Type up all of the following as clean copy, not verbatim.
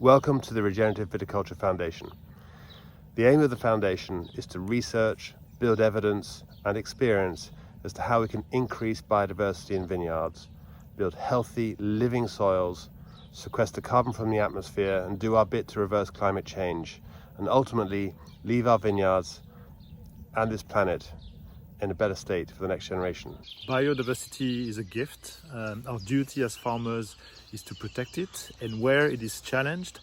Welcome to the Regenerative Viticulture Foundation. The aim of the foundation is to research, build evidence and experience as to how we can increase biodiversity in vineyards, build healthy, living soils, sequester carbon from the atmosphere and do our bit to reverse climate change, and ultimately leave our vineyards and this planet in a better state for the next generation. Biodiversity is a gift. Our duty as farmers is to protect it, and where it is challenged,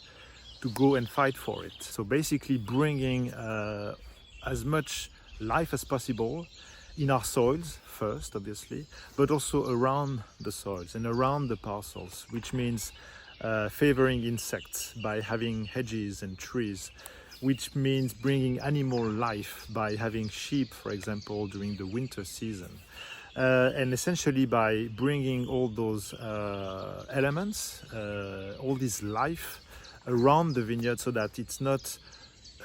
to go and fight for it. So basically bringing as much life as possible in our soils first, obviously, but also around the soils and around the parcels, which means favoring insects by having hedges and trees, which means bringing animal life by having sheep, for example, during the winter season. And essentially by bringing all those elements, all this life around the vineyard so that it's not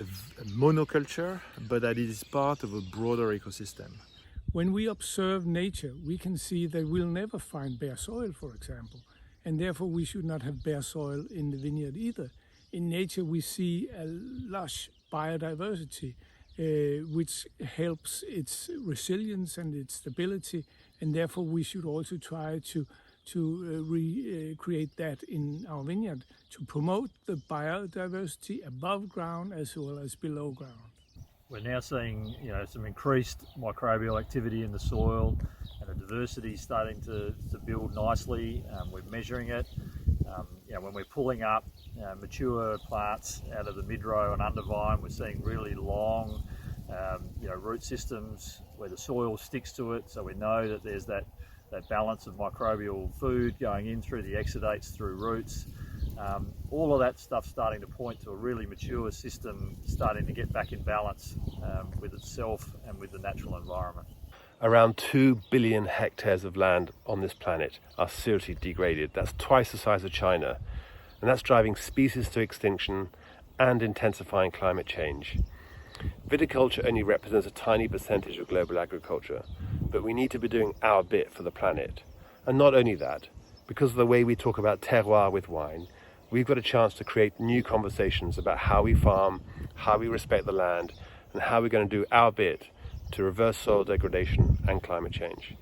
a monoculture, but that it is part of a broader ecosystem. When we observe nature, we can see that we'll never find bare soil, for example, and therefore we should not have bare soil in the vineyard either. In nature we see a lush biodiversity which helps its resilience and its stability, and therefore we should also try to recreate that in our vineyard to promote the biodiversity above ground as well as below ground. We're now seeing some increased microbial activity in the soil, and the diversity is starting to build nicely. We're measuring it. When we're pulling up mature plants out of the mid-row and undervine, we're seeing really long root systems where the soil sticks to it, so we know that there's that balance of microbial food going in through the exudates through roots. All of that stuff starting to point to a really mature system starting to get back in balance with itself and with the natural environment. Around 2 billion hectares of land on this planet are seriously degraded. That's twice the size of China, and that's driving species to extinction and intensifying climate change. Viticulture only represents a tiny percentage of global agriculture, but we need to be doing our bit for the planet. And not only that, because of the way we talk about terroir with wine, we've got a chance to create new conversations about how we farm, how we respect the land, and how we're going to do our bit to reverse soil degradation and climate change.